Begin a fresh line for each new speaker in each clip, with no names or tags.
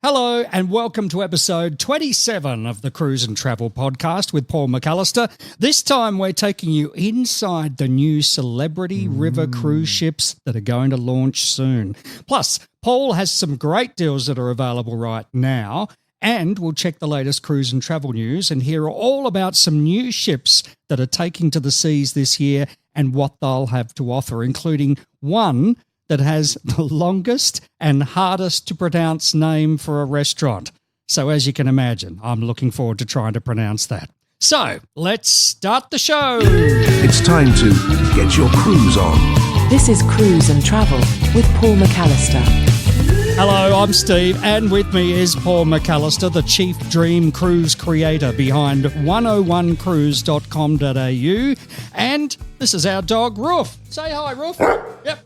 Hello and welcome to episode 27 of the Cruise and Travel podcast with Paul McAllister. This time we're taking you inside the new celebrity river cruise ships that are going to launch soon. Plus, Paul has some great deals that are available right now, and we'll check the latest cruise and travel news and hear all about some new ships that are taking to the seas this year and what they'll have to offer, including one that has the longest and hardest to pronounce name for a restaurant. So as you can imagine, I'm looking forward to trying to pronounce that. So let's start the show.
It's time to get your cruise on.
This is Cruise and Travel with Paul McAllister.
Hello, I'm Steve, and with me is Paul McAllister, the chief dream cruise creator behind 101cruise.com.au. And this is our dog, Roof. Say hi, Roof. Yep.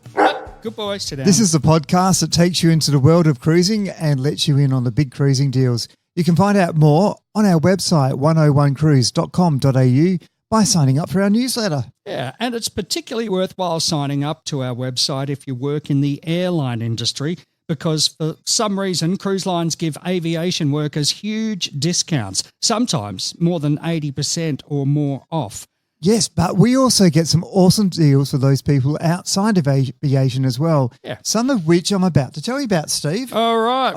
Good boy, sit down.
This is the podcast that takes you into the world of cruising and lets you in on the big cruising deals. You can find out more on our website, 101cruise.com.au, by signing up for our newsletter.
Yeah, and it's particularly worthwhile signing up to our website if you work in the airline industry, because for some reason, cruise lines give aviation workers huge discounts, sometimes more than 80% or more off.
Yes, but we also get some awesome deals for those people outside of aviation as well.
Yeah.
Some of which I'm about to tell you about, Steve.
All right,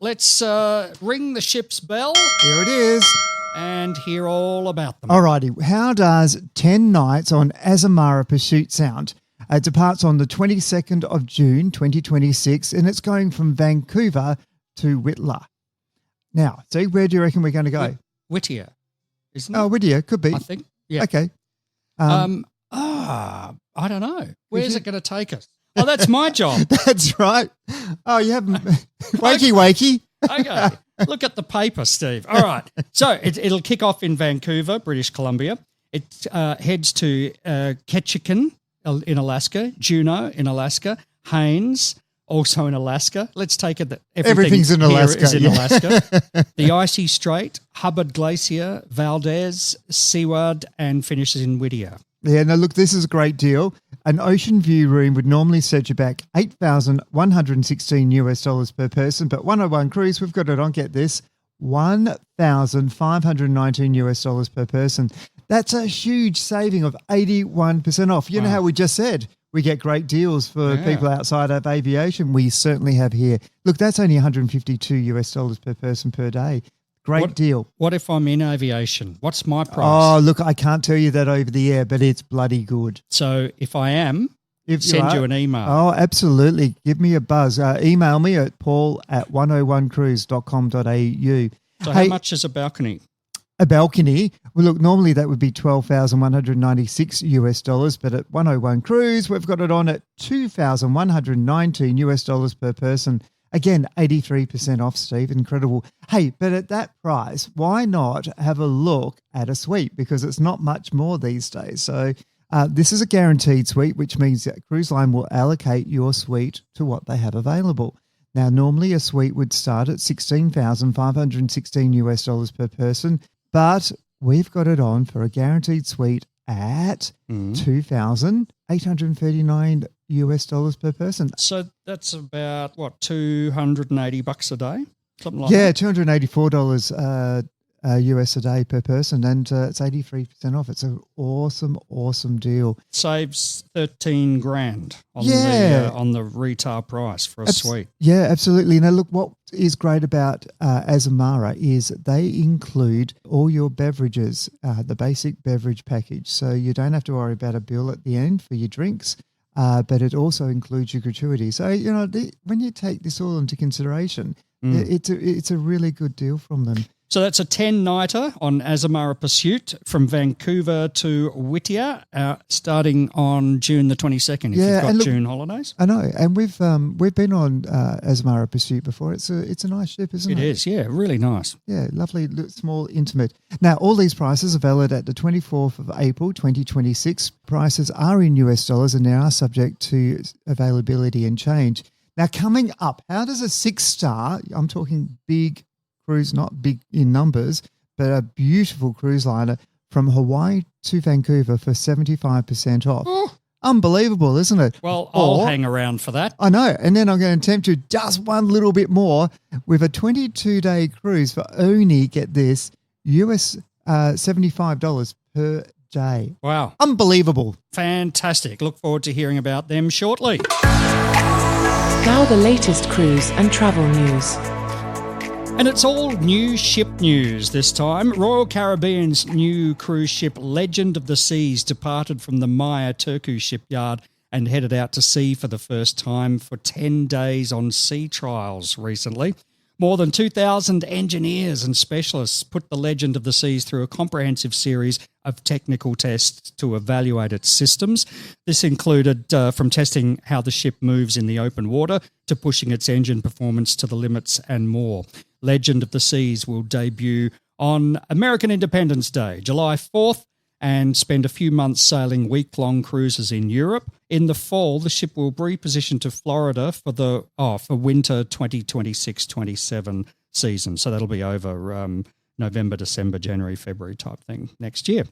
let's ring the ship's bell.
Here it is.
And hear all about them.
All righty. How does 10 nights on Azamara Pursuit sound? It departs on the 22nd of June, 2026, and it's going from Vancouver to Whitla. Now, see, where do you reckon we're going to go?
Whittier, isn't it?
Oh, Whittier, could be.
I think. Yeah.
Okay.
I don't know. Where's it going to take us? Oh, that's my job.
That's right. Oh, you haven't. wakey.
Okay. Look at the paper, Steve. All right. So it'll kick off in Vancouver, British Columbia. It heads to Ketchikan in Alaska, Juneau in Alaska, Haines also in Alaska. Let's take it that
everything's in Alaska.
Is in Alaska. The Icy Strait, Hubbard Glacier, Valdez, Seward, and finishes in Whittier.
Yeah, no, look, this is a great deal. An ocean view room would normally set you back $8,116 per person, but 101 Cruise, we've got it on, get this, $1,519 per person. That's a huge saving of 81% off. You know how we just said we get great deals for people outside of aviation. We certainly have here. Look, that's only $152 per person per day. Great deal.
What if I'm in aviation? What's my price?
Oh, look, I can't tell you that over the air, but it's bloody good.
So if I am, send you an email.
Oh, absolutely. Give me a buzz. Email me at paul@101cruise.com.au.
So how much is a balcony?
A balcony, well, look, normally that would be $12,196, but at 101 Cruise, we've got it on at $2,119 per person. Again, 83% off, Steve. Incredible. Hey, but at that price, why not have a look at a suite? Because it's not much more these days. So this is a guaranteed suite, which means that Cruise Line will allocate your suite to what they have available. Now, normally a suite would start at $16,516 per person, but we've got it on for a guaranteed suite at $2,839 per person.
So that's about what, $280 a day, something like
that.
Yeah,
$284 US a day per person, and it's 83% off. It's an awesome deal.
Saves $13,000 on the retail price for a suite.
Yeah, absolutely. Now, look, what is great about Azamara is they include all your beverages, the basic beverage package, so you don't have to worry about a bill at the end for your drinks. But it also includes your gratuity. So, you know, when you take this all into consideration, it's a really good deal from them.
So that's a 10-nighter on Azamara Pursuit from Vancouver to Whittier, starting on June the 22nd, if you've got June holidays.
I know, and we've been on Azamara Pursuit before. It's a nice ship, isn't it?
It is, yeah, really nice.
Yeah, lovely, small, intimate. Now, all these prices are valid at the 24th of April, 2026. Prices are in US dollars and they are subject to availability and change. Now, coming up, how does a 6-star, I'm talking big cruise, not big in numbers, but a beautiful cruise liner from Hawaii to Vancouver for 75% off. Unbelievable, isn't it?
Well, I'll hang around for that.
I know. And then I'm going to tempt you just one little bit more with a 22-day cruise for only, get this, US $75 per day.
Wow.
Unbelievable.
Fantastic. Look forward to hearing about them shortly.
Now the latest cruise and travel news.
And it's all new ship news this time. Royal Caribbean's new cruise ship Legend of the Seas departed from the Maya Turku shipyard and headed out to sea for the first time for 10 days on sea trials recently. More than 2,000 engineers and specialists put the Legend of the Seas through a comprehensive series of technical tests to evaluate its systems. This included from testing how the ship moves in the open water to pushing its engine performance to the limits and more. Legend of the Seas will debut on American Independence Day, July 4th, and spend a few months sailing week-long cruises in Europe. In the fall, the ship will reposition to Florida for winter 2026-27 season. So that'll be over November, December, January, February type thing next year.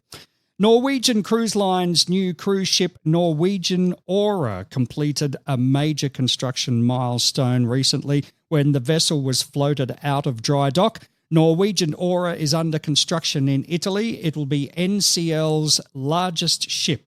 Norwegian Cruise Line's new cruise ship Norwegian Aura completed a major construction milestone recently when the vessel was floated out of dry dock. Norwegian Aura is under construction in Italy. It will be NCL's largest ship.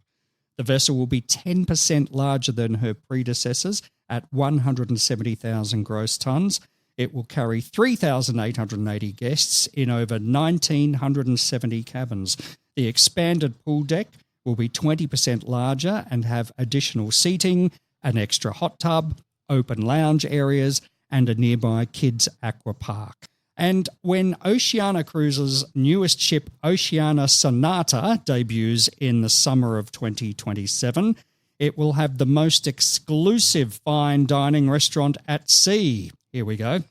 The vessel will be 10% larger than her predecessors at 170,000 gross tonnes. It will carry 3,880 guests in over 1,970 cabins. The expanded pool deck will be 20% larger and have additional seating, an extra hot tub, open lounge areas, and a nearby kids' aqua park. And when Oceania Cruises' newest ship, Oceania Sonata, debuts in the summer of 2027, it will have the most exclusive fine dining restaurant at sea. Here we go.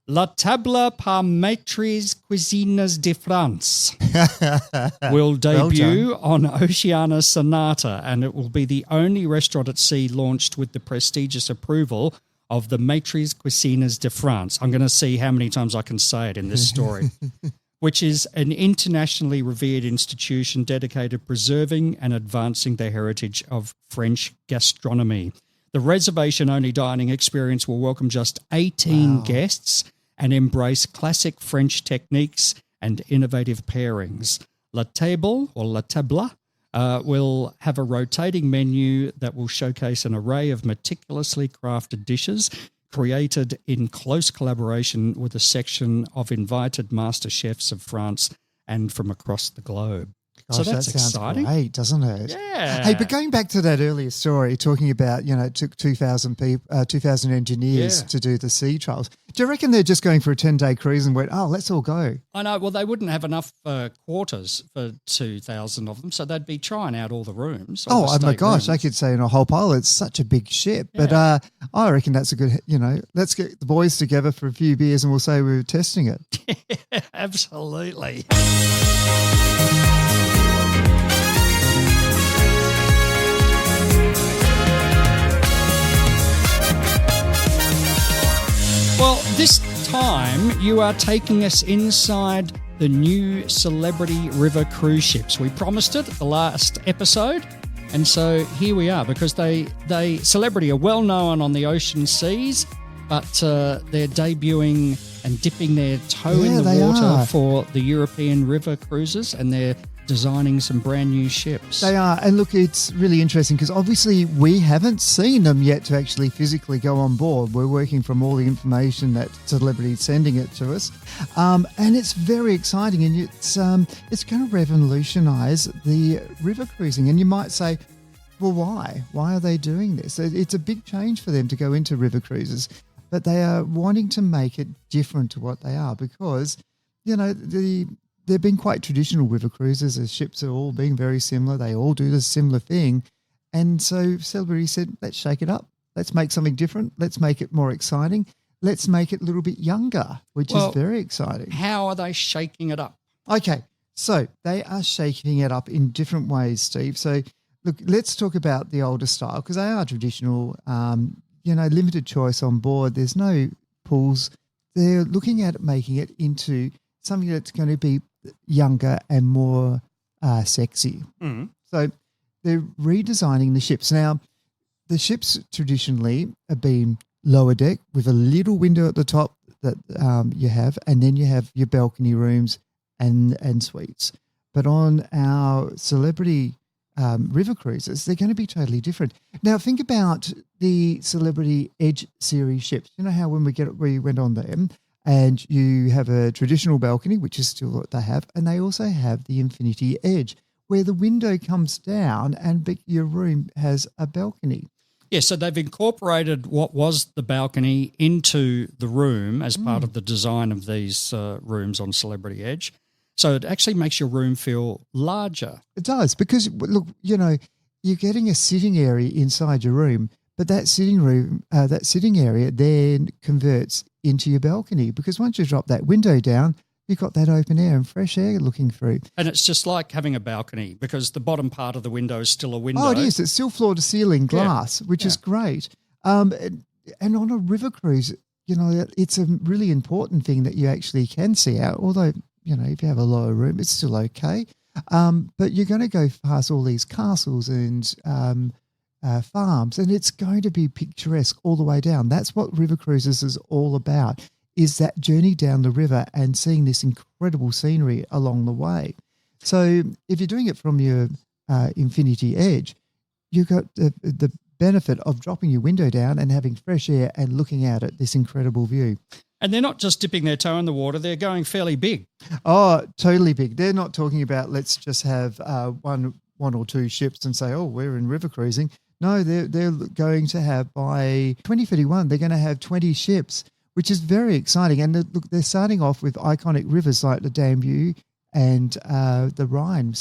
La Table par Maîtres Cuisines de France will debut on Oceania Sonata, and it will be the only restaurant at sea launched with the prestigious approval of the Maîtres Cuisines de France. I'm going to see how many times I can say it in this story, which is an internationally revered institution dedicated to preserving and advancing the heritage of French gastronomy. The reservation-only dining experience will welcome just 18 guests and embrace classic French techniques and innovative pairings. La Table, or La Table, will have a rotating menu that will showcase an array of meticulously crafted dishes created in close collaboration with a section of invited master chefs of France and from across the globe.
Gosh,
so that's
that sounds
exciting.
great, doesn't it?
Yeah.
Hey, but going back to that earlier story, talking about, it took 2,000 people, 2,000 engineers to do the sea trials. Do you reckon they're just going for a 10-day cruise and went, let's all go?
I know. Well, they wouldn't have enough quarters for 2,000 of them, so they'd be trying out all the rooms.
Oh my gosh, I could say in a whole pile. It's such a big ship.
Yeah.
But I reckon that's a good, let's get the boys together for a few beers and we'll say we're testing it.
Absolutely. Well, this time you are taking us inside the new Celebrity River cruise ships. We promised it at the last episode, and so here we are, because Celebrity are well known on the ocean seas, but they're debuting and dipping their toe in the water for the European river cruises, and they're designing some brand new ships.
They are. And look, it's really interesting because obviously we haven't seen them yet to actually physically go on board. We're working from all the information that Celebrity is sending it to us. And it's very exciting, and it's going to revolutionise the river cruising. And you might say, well, why? Why are they doing this? It's a big change for them to go into river cruises, but they are wanting to make it different to what they are because, they've been quite traditional river cruises. The ships are all being very similar. They all do the similar thing. And so Celebrity said, let's shake it up. Let's make something different. Let's make it more exciting. Let's make it a little bit younger, which is very exciting.
How are they shaking it up?
Okay, so they are shaking it up in different ways, Steve. So, look, let's talk about the older style because they are traditional, limited choice on board. There's no pools. They're looking at making it into something that's going to be younger and more sexy.
Mm.
So they're redesigning the ships. Now, the ships traditionally have been lower deck with a little window at the top that you have, and then you have your balcony rooms and suites. But on our Celebrity river cruises, they're going to be totally different. Now, think about the Celebrity Edge series ships. You know how when we went on them, and you have a traditional balcony, which is still what they have, and they also have the Infinity Edge, where the window comes down and your room has a balcony.
Yeah, so they've incorporated what was the balcony into the room as part of the design of these rooms on Celebrity Edge. So it actually makes your room feel larger.
It does, because, look, you're getting a sitting area inside your room, but that sitting area then converts into your balcony, because once you drop that window down, you've got that open air and fresh air looking through.
And it's just like having a balcony, because the bottom part of the window is still a window.
Oh, it is. It's still floor-to-ceiling glass, which is great. And on a river cruise, it's a really important thing that you actually can see out, although, if you have a lower room, it's still okay. But you're going to go past all these castles and farms, and it's going to be picturesque all the way down. That's what river cruises is all about, is that journey down the river and seeing this incredible scenery along the way. So if you're doing it from your Infinity Edge, you've got the benefit of dropping your window down and having fresh air and looking out at this incredible view.
And they're not just dipping their toe in the water, they're going fairly big.
Oh, totally big. They're not talking about let's just have one or two ships and say, oh, we're in river cruising. No, they're going to have, by 2031, they're going to have 20 ships, which is very exciting. And look, they're starting off with iconic rivers like the Danube and the Rhine.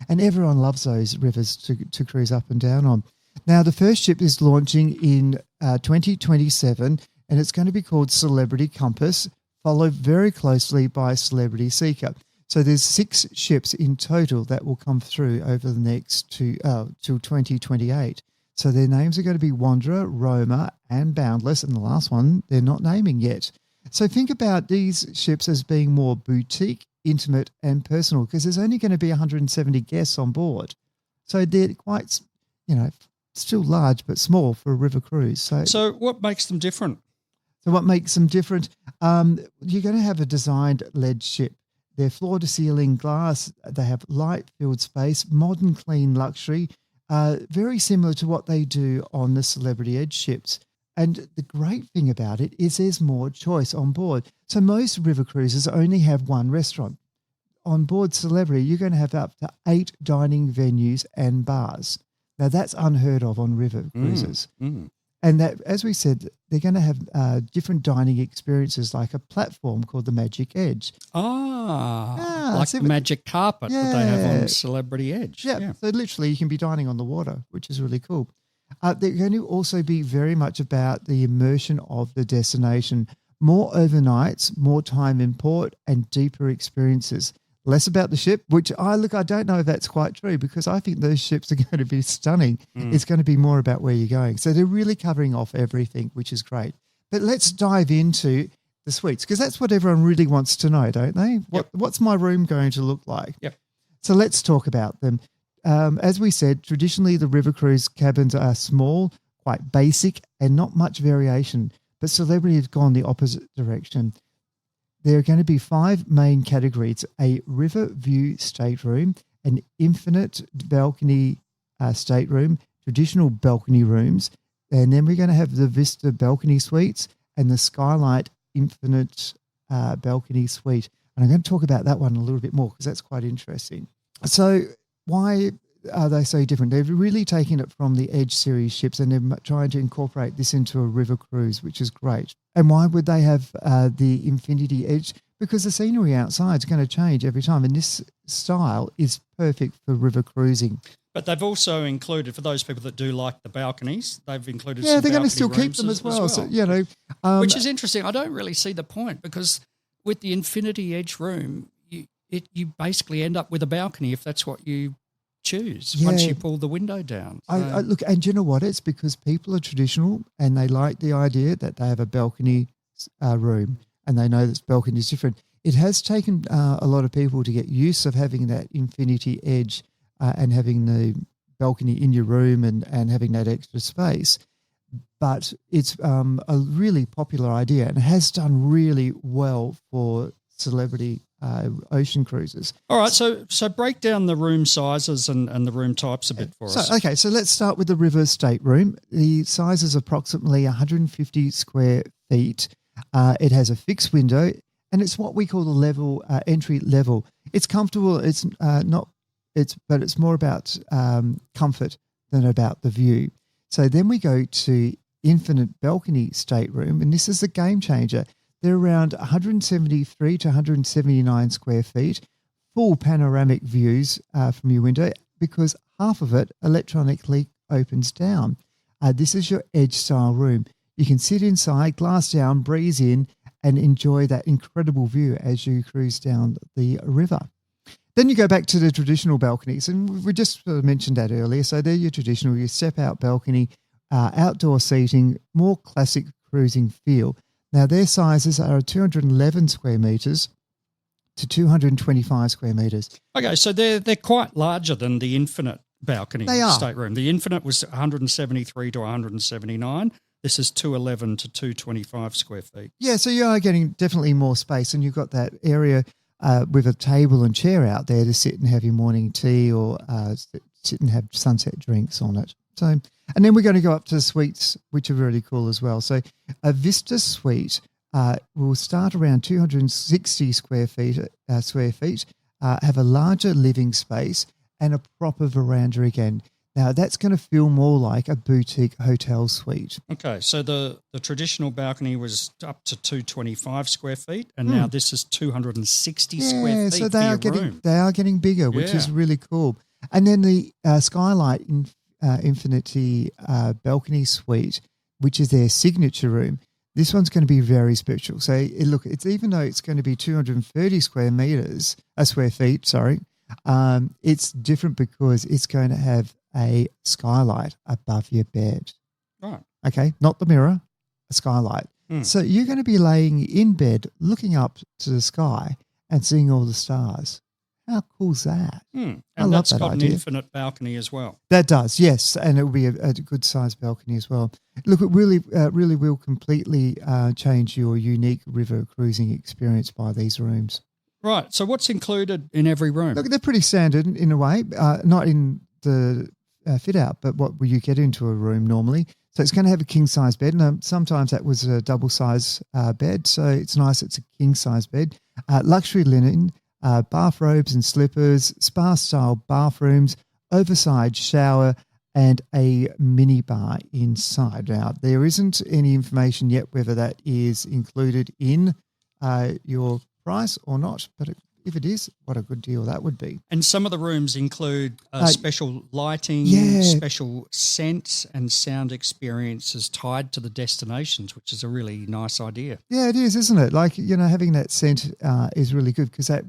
And everyone loves those rivers to cruise up and down on. Now, the first ship is launching in 2027, and it's going to be called Celebrity Compass, followed very closely by Celebrity Seeker. So there's 6 ships in total that will come through over the next till 2028. So their names are going to be Wanderer, Roamer, and Boundless, and the last one they're not naming yet. So think about these ships as being more boutique, intimate, and personal, because there's only going to be 170 guests on board. So they're quite, still large but small for a river cruise.
So what makes them different?
So what makes them different? You're going to have a designed lead ship. They're floor-to-ceiling glass. They have light-filled space, modern, clean luxury, very similar to what they do on the Celebrity Edge ships. And the great thing about it is there's more choice on board. So most river cruises only have one restaurant. On board Celebrity, you're going to have up to 8 dining venues and bars. Now, that's unheard of on river cruises. And that, as we said, they're going to have different dining experiences, like a platform called the Magic Edge.
Like the magic carpet that they have on Celebrity Edge.
Yeah, so literally you can be dining on the water, which is really cool. They're going to also be very much about the immersion of the destination. More overnights, more time in port, and deeper experiences. Less about the ship, which I don't know if that's quite true, because I think those ships are going to be stunning. It's going to be more about where you're going. So they're really covering off everything, which is great. But let's dive into the suites, because that's what everyone really wants to know, don't they? What's my room going to look like?
Yep.
So let's talk about them. As we said, traditionally the river cruise cabins are small, quite basic, and not much variation. But Celebrity has gone the opposite direction. There are going to be 5 main categories: a river view stateroom, an infinite balcony stateroom, traditional balcony rooms, and then we're going to have the Vista balcony suites and the Skylight infinite balcony suite. And I'm going to talk about that one a little bit more, because that's quite interesting. So why are they so different? They've really taken it from the Edge series ships, and they're trying to incorporate this into a river cruise, which is great. And why would they have the Infinity Edge? Because the scenery outside is going to change every time, and this style is perfect for river cruising.
But they've also included, for those people that do like the balconies, they've included some
they're going to
balcony
still keep them as well. So,
which is interesting. I don't really see the point, because with the Infinity Edge room, you basically end up with a balcony if that's what you choose once you pull the window down. So.
I look, and you know what? It's because people are traditional and they like the idea that they have a balcony room, and they know that balcony is different. It has taken a lot of people to get used of having that Infinity Edge and having balcony in your room and having that extra space. But it's a really popular idea and has done really well for celebrity ocean cruises.
All right, so break down the room sizes and the room types a bit for us.
Okay, so let's start with the river stateroom. The size is approximately 150 square feet. It has a fixed window, and it's what we call the level entry level. It's comfortable. But it's more about comfort than about the view. So then we go to infinite balcony stateroom, and this is a game changer. They're around 173 to 179 square feet, full panoramic views from your window because half of it electronically opens down. This is your edge style room. You can sit inside, glass down, breeze in, and enjoy that incredible view as you cruise down the river. Then you go back to the traditional balconies, and we just mentioned that earlier. So they're your traditional, your step-out balcony, outdoor seating, more classic cruising feel. Now, their sizes are 211 square metres to 225 square metres.
Okay, so they're quite larger than the infinite balcony stateroom. The infinite was 173 to 179. This is 211 to 225 square feet.
Yeah, so you are getting definitely more space, and you've got that area with a table and chair out there to sit and have your morning tea or sit and have sunset drinks on it. So, and then we're going to go up to suites, which are really cool as well. So a Vista suite will start around 260 square feet, have a larger living space and a proper veranda again. Now, that's going to feel more like a boutique hotel suite.
Okay, so the traditional balcony was up to 225 square feet, and now this is 260 square feet
so
room.
They are getting bigger, which is really cool. And then the Skylight Infinity balcony suite, which is their signature room. This one's going to be very special. So it's even though it's going to be 230 square feet, it's different because it's going to have a skylight above your bed.
Right.
Okay, not the mirror, a skylight. So you're going to be laying in bed, looking up to the sky and seeing all the stars. How cool is that?
And
I love
that's
that
got
idea.
an infinite balcony as well.
That does, yes, and it will be a good-sized balcony as well. Look, it really will completely change your unique river cruising experience by these rooms.
Right, so what's included in every room?
Look, they're pretty standard in a way, not in the fit-out, but what will you get into a room normally. So it's going to have a king-size bed. Now, sometimes that was a double-size bed, so it's nice it's a king-size bed. Luxury linen, bathrobes and slippers, spa-style bathrooms, oversized shower, and a mini bar inside. Now, there isn't any information yet whether that is included in your price or not, but if it is, what a good deal that would be.
And some of the rooms include special lighting, special scents and sound experiences tied to the destinations, which is a really nice idea.
Yeah, it is, isn't it? Like, having that scent is really good because that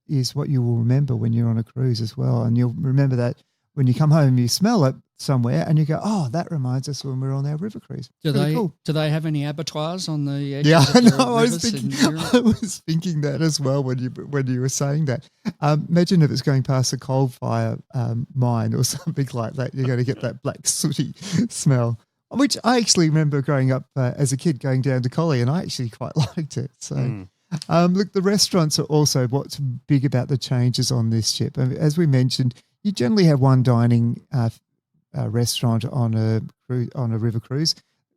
is what you will remember when you're on a cruise as well. And you'll remember that when you come home, you smell it somewhere and you go, oh, that reminds us when we're on our river cruise.
Do they have any abattoirs on the edges
of
the
I
rivers
was thinking that as well when you were saying that. Imagine if it's going past a coal-fire mine or something like that. You're going to get that black sooty smell, which I actually remember growing up as a kid going down to Collie, and I actually quite liked it. So, look, the restaurants are also what's big about the changes on this ship. As we mentioned, you generally have one dining restaurant on a river cruise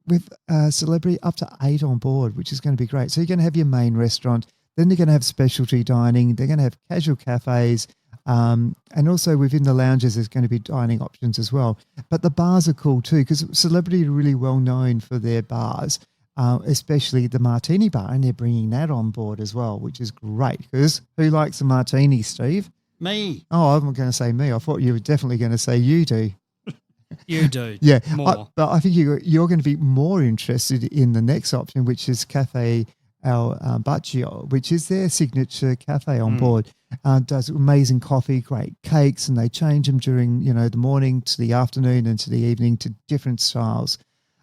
with celebrity up to 8 on board, which is going to be great. So you're going to have your main restaurant, then they're going to have specialty dining, they're going to have casual cafes, and also within the lounges there's going to be dining options as well. But the bars are cool too because celebrity are really well known for their bars, especially the martini bar, and they're bringing that on board as well, which is great because who likes a martini, Steve?
Me.
Oh, I'm going to say me. I thought you were definitely going to say you do.
You do.
Yeah.
More.
But I think you're going to be more interested in the next option, which is Cafe Al Baccio, which is their signature cafe on board. Does amazing coffee, great cakes, and they change them during, the morning to the afternoon and to the evening to different styles.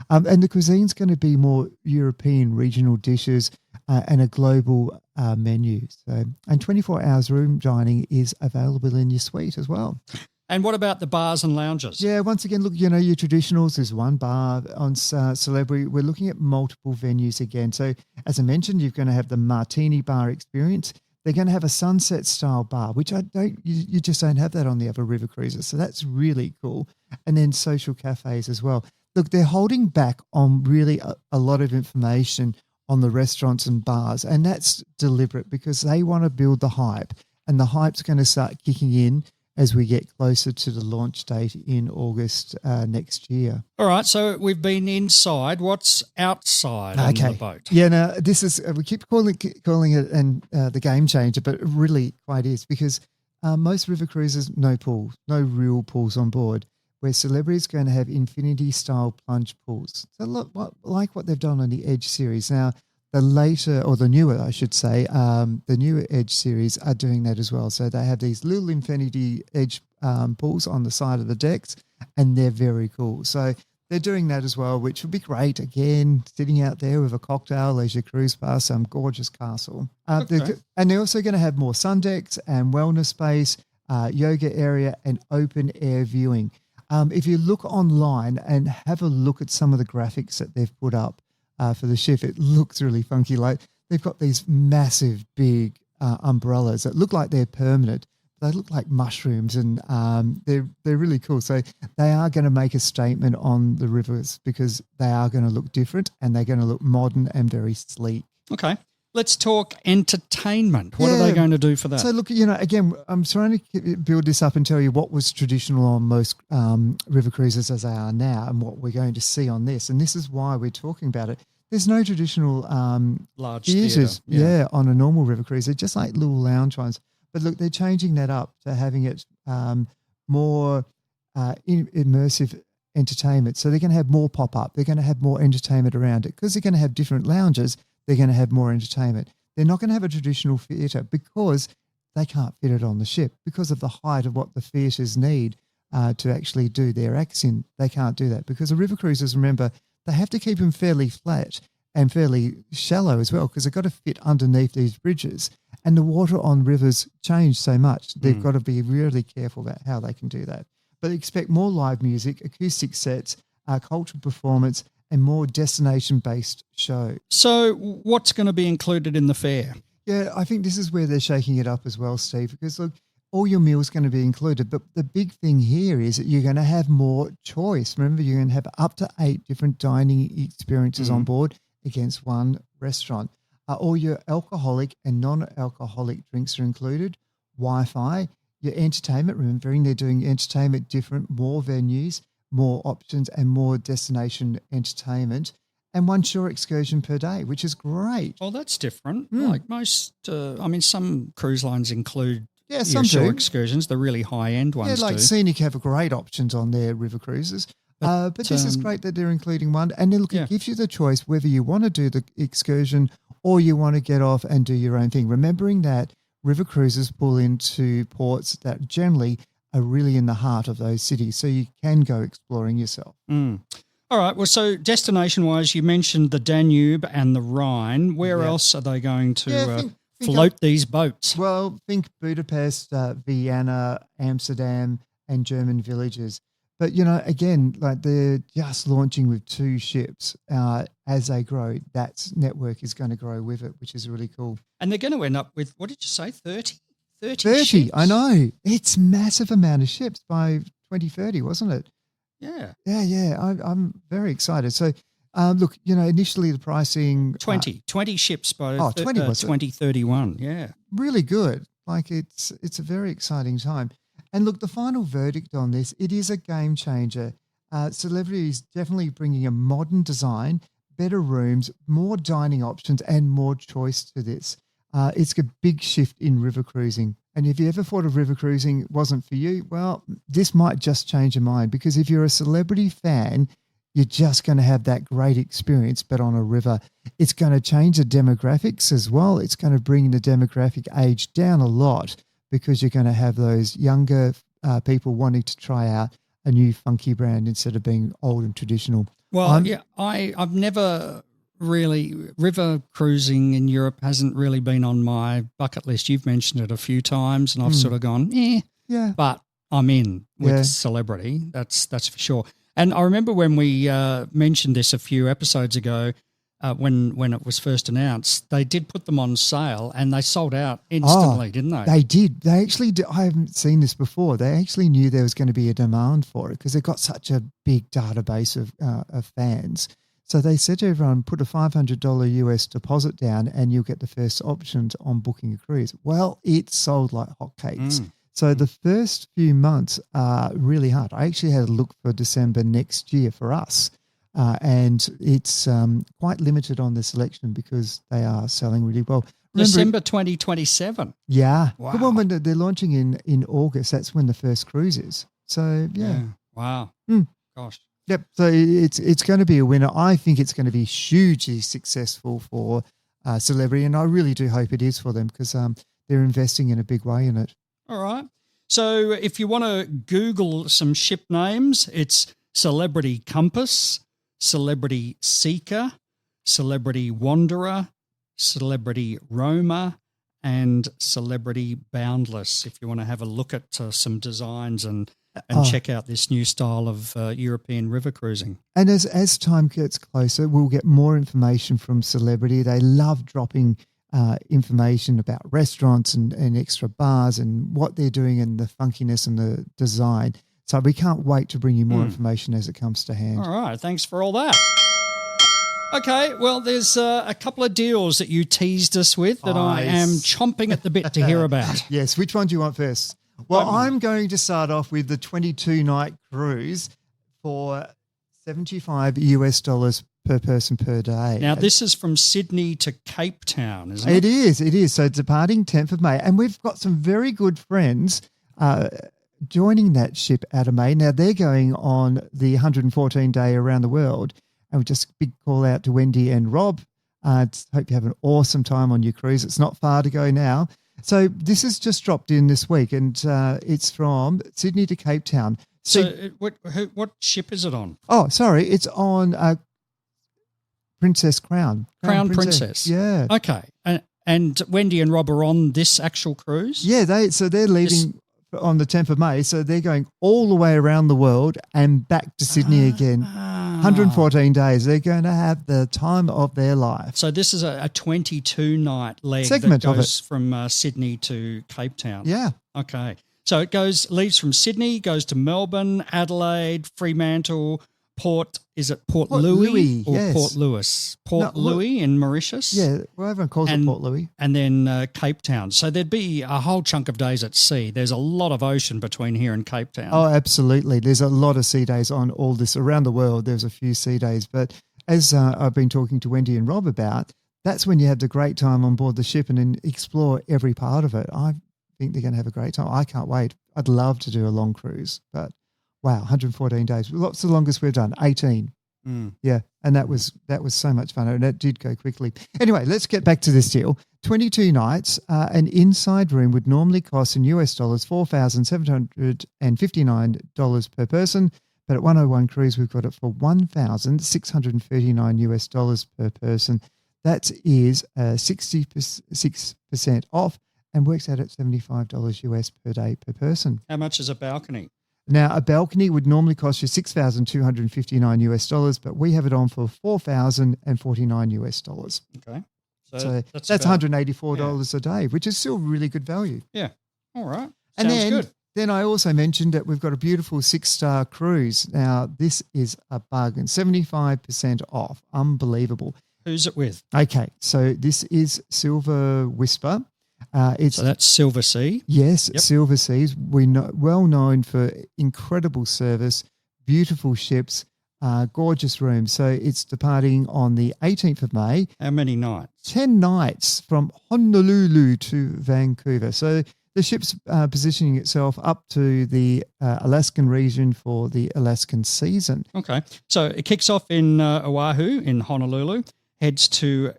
And the cuisine's going to be more European regional dishes and a global menu. So, and 24 hours room dining is available in your suite as well.
And what about the bars and lounges?
Yeah, once again, look, your traditionals. There's one bar on Celebrity. We're looking at multiple venues again. So as I mentioned, you're going to have the Martini Bar experience. They're going to have a sunset-style bar, which you just don't have that on the other river cruises. So that's really cool. And then social cafes as well. Look, they're holding back on really a lot of information on the restaurants and bars, and that's deliberate because they want to build the hype, and the hype's going to start kicking in as we get closer to the launch date in August next year.
All right, so we've been inside. What's outside on the boat?
Yeah, now this is we keep calling it and the game changer, but it really quite is because most river cruises no pools, no real pools on board. Where Celebrity is going to have infinity-style plunge pools. So look, like what they've done on the Edge series. Now, the newer, I should say, the newer Edge series are doing that as well. So they have these little infinity Edge pools on the side of the decks, and they're very cool. So they're doing that as well, which would be great. Again, sitting out there with a cocktail as you cruise past some gorgeous castle. And they're also going to have more sun decks and wellness space, yoga area, and open-air viewing. If you look online and have a look at some of the graphics that they've put up for the ship, it looks really funky. Like they've got these massive, big umbrellas that look like they're permanent. They look like mushrooms, and they're really cool. So they are going to make a statement on the rivers because they are going to look different and they're going to look modern and very sleek.
Okay. Let's talk entertainment. What are they going to do for that?
So look, again, I'm trying to build this up and tell you what was traditional on most river cruises as they are now and what we're going to see on this. And this is why we're talking about it. There's no traditional
large
theatres,
theatre.
On a normal river cruise. They're just like little lounge ones. But look, they're changing that up to having it more immersive entertainment. So they're going to have more pop-up. They're going to have more entertainment around it because they're going to have different lounges. They're going to have more entertainment. They're not going to have a traditional theatre because they can't fit it on the ship because of the height of what the theatres need to actually do their acts in. They can't do that because the river cruises, remember, they have to keep them fairly flat and fairly shallow as well because they've got to fit underneath these bridges. And the water on rivers change so much. They've got to be really careful about how they can do that. But expect more live music, acoustic sets, cultural performance, and more destination-based show.
So what's going to be included in the fare?
Yeah, I think this is where they're shaking it up as well, Steve, because look, all your meals going to be included. But the big thing here is that you're going to have more choice. Remember, you're going to have up to 8 different dining experiences on board against one restaurant. All your alcoholic and non-alcoholic drinks are included. Wi-Fi, your entertainment, remembering they're doing entertainment different, more venues, more options and more destination entertainment, and one shore excursion per day, which is great.
Well, that's different. Like most, some cruise lines include
some
shore
do.
excursions, the really high-end ones
like
do.
Scenic have great options on their river cruises. But this is great that they're including one. And then look, it gives you the choice whether you want to do the excursion or you want to get off and do your own thing. Remembering that river cruises pull into ports that generally are really in the heart of those cities, so you can go exploring yourself.
All right. Well, so destination-wise, you mentioned the Danube and the Rhine. Where else are they going to float these boats?
Well, think Budapest, Vienna, Amsterdam, and German villages. But, again, like they're just launching with 2 ships. As they grow, that network is going to grow with it, which is really cool.
And they're going to end up with, what did you say, 30?
30,
ships?
I know. It's massive amount of ships by 2030, wasn't it?
Yeah.
Yeah. I'm very excited. So, look, initially the pricing...
20 ships by
20 was it?
2031, yeah.
Really good. Like it's a very exciting time. And look, the final verdict on this, it is a game changer. Celebrity is definitely bringing a modern design, better rooms, more dining options, and more choice to this. It's a big shift in river cruising. And if you ever thought of river cruising wasn't for you, well, this might just change your mind because if you're a Celebrity fan, you're just going to have that great experience, but on a river. It's going to change the demographics as well. It's going to bring the demographic age down a lot because you're going to have those younger people wanting to try out a new funky brand instead of being old and traditional.
Well, I've never really, river cruising in Europe hasn't really been on my bucket list. You've mentioned it a few times and I've sort of gone,
Yeah.
But I'm in with
Yeah.
celebrity. That's for sure. And I remember when we mentioned this a few episodes ago, when it was first announced, they did put them on sale and they sold out instantly, didn't they?
They did. They actually did. I haven't seen this before. They actually knew there was going to be a demand for it because they've got such a big database of fans. So they said to everyone, put a $500 US deposit down and you'll get the first options on booking a cruise. Well, it sold like hotcakes. So the first few months are really hard. I actually had a look for December next year for us. And it's quite limited on the selection because they are selling really well. Remember,
December 2027.
yeah.
Wow.
Well, when they're launching in August, that's when the first cruise is. So, yeah.
Wow.
Mm.
Gosh.
Yep. So it's going to be a winner. I think it's going to be hugely successful for Celebrity, and I really do hope it is for them because they're investing in a big way in it.
All right. So if you want to Google some ship names, it's Celebrity Compass, Celebrity Seeker, Celebrity Wanderer, Celebrity Roamer, and Celebrity Boundless. If you want to have a look at some designs and check out this new style of European river cruising.
And as time gets closer, we'll get more information from Celebrity. They love dropping information about restaurants and extra bars and what they're doing and the funkiness and the design. So we can't wait to bring you more information as it comes to hand.
All right. Thanks for all that. Okay, well, there's a couple of deals that you teased us with that I am chomping at the bit to hear about.
Yes. Which one do you want first? Well, I'm going to start off with the 22-night cruise for $75 US per person per day.
Now, this is from Sydney to Cape Town, isn't
it? It is. So departing 10th of May. And we've got some very good friends joining that ship out of May. Now, they're going on the 114-day around the world. And just big call out to Wendy and Rob. Hope you have an awesome time on your cruise. It's not far to go now. So this has just dropped in this week, and it's from Sydney to Cape Town.
So what ship is it on?
Oh, sorry. It's on Princess Crown.
Crown Princess.
Yeah.
Okay. And Wendy and Rob are on this actual cruise?
Yeah, they're leaving on the 10th of May, so they're going all the way around the world and back to Sydney again. 114 days. They're going to have the time of their life.
So this is a 22-night leg
segment
that goes from Sydney to Cape Town.
Yeah.
Okay. So it leaves from Sydney, goes to Melbourne, Adelaide, Fremantle, Port Louis or
yes.
Port Louis? Louis in Mauritius?
Yeah, well, everyone calls it Port Louis.
And then Cape Town. So there'd be a whole chunk of days at sea. There's a lot of ocean between here and Cape Town.
Oh, absolutely. There's a lot of sea days on all this. Around the world, there's a few sea days. But as I've been talking to Wendy and Rob about, that's when you have the great time on board the ship and then explore every part of it. I think they're going to have a great time. I can't wait. I'd love to do a long cruise, but wow, 114 days. What's the longest we've done? 18. Yeah, and that was so much fun, and it did go quickly. Anyway, let's get back to this deal. 22 nights, an inside room would normally cost in US dollars $4,759 per person, but at 101 Cruise we've got it for $1,639 US dollars per person. That is 66% off and works out at $75 US per day per person.
How much is a balcony?
Now, a balcony would normally cost you $6,259 US dollars, but we have it on for $4,049 US dollars.
Okay.
So that's $184 a day, which is still really good value.
Yeah. All right.
And
Sounds good.
Then I also mentioned that we've got a beautiful 6-star cruise. Now, this is a bargain, 75% off. Unbelievable.
Who's it with?
Okay, so this is Silver Whisper.
So that's Silver Sea.
Yes,
Yep.
Silver Seas. We're well known for incredible service, beautiful ships, gorgeous rooms. So it's departing on the 18th of May.
How many nights?
10 nights from Honolulu to Vancouver. So the ship's positioning itself up to the Alaskan region for the Alaskan season.
Okay. So it kicks off in Oahu in Honolulu, heads to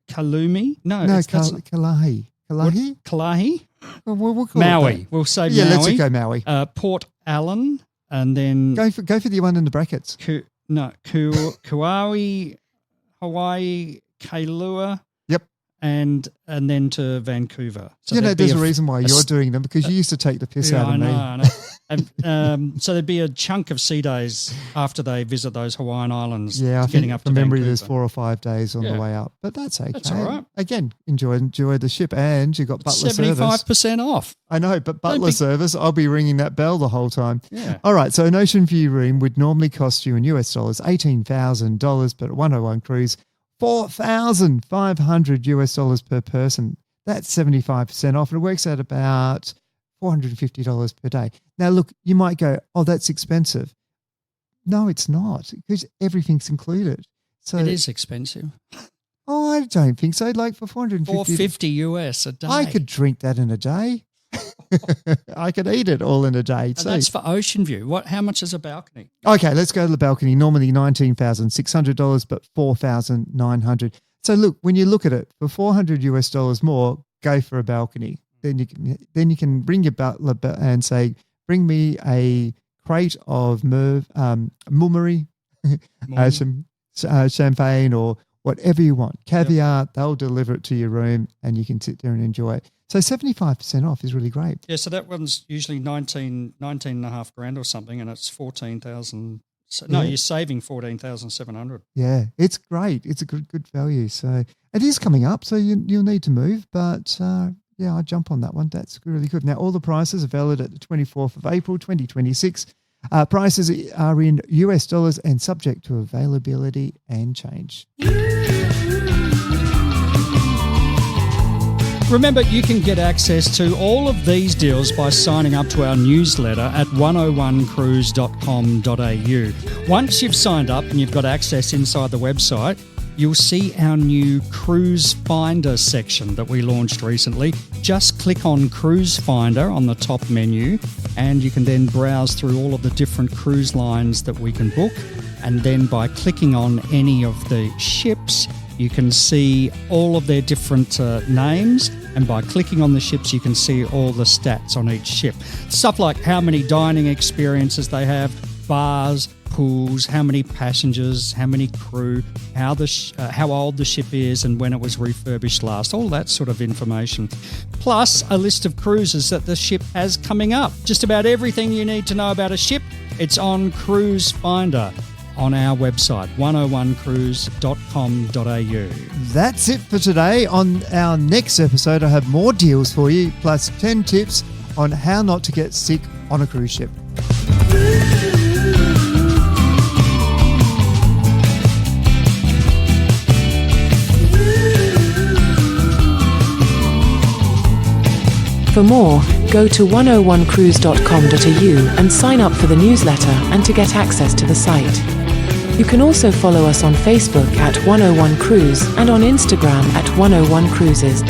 Kalumi?
No, Kalahi. Kalahi?
Kalahi?
Well, we'll call
Maui.
it that.
We'll say
Yeah,
Maui.
let's go Maui.
Port Allen, and then
Go for the one in the brackets.
Kauai, Hawaii, Kailua.
Yep.
and then to Vancouver. So
You know,
there'd be
there's a reason why you're doing them, because you used to take the piss out of me.
I know. And, so there'd be a chunk of sea days after they visit those Hawaiian islands.
Yeah, I
getting
think
up
from
to
memory
Vancouver.
there's 4 or 5 days on
Yeah.
the way up, but that's okay.
That's all right.
Again, enjoy the ship, and you got butler service.
75% off.
I know, but butler service, I'll be ringing that bell the whole time.
Yeah.
All right, so an ocean view room would normally cost you in US dollars $18,000, but at 101 Cruise, $4,500 US dollars per person. That's 75% off, and it works out about $450 per day. Now, look, you might go, oh, that's expensive. No, it's not, because everything's included. So
It is expensive.
Oh, I don't think so. Like for
$450 US a day.
I could drink that in a day. I could eat it all in a day
And
too.
that's for ocean view. How much is a balcony?
Okay, let's go to the balcony. Normally $19,600, but $4,900. So look, when you look at it, for $400 US dollars more, go for a balcony. Then you can bring your butler and say, bring me a crate of Mulmuri, some champagne or whatever you want. Caviar, they'll deliver it to your room and you can sit there and enjoy it. So 75% off is really great.
Yeah, so that one's usually 19 and a half grand or something, and it's 14,000. No, you're saving 14,700.
Yeah, it's great. It's a good value. So it is coming up, so you'll need to move, but yeah, I'll jump on that one. That's really good. Now, all the prices are valid at the 24th of April, 2026. Prices are in US dollars and subject to availability and change.
Remember, you can get access to all of these deals by signing up to our newsletter at 101cruise.com.au. Once you've signed up and you've got access inside the website, you'll see our new Cruise Finder section that we launched recently. Just click on Cruise Finder on the top menu, and you can then browse through all of the different cruise lines that we can book. And then by clicking on any of the ships, you can see all of their different names, and by clicking on the ships, you can see all the stats on each ship. Stuff like how many dining experiences they have, bars, pools, how many passengers, how many crew, how old the ship is and when it was refurbished last, all that sort of information. Plus a list of cruises that the ship has coming up. Just about everything you need to know about a ship, it's on Cruise Finder on our website, 101cruise.com.au.
That's it for today. On our next episode, I have more deals for you, plus 10 tips on how not to get sick on a cruise ship.
For more, go to 101cruise.com.au and sign up for the newsletter and to get access to the site. You can also follow us on Facebook at 101 Cruise and on Instagram at 101 Cruises.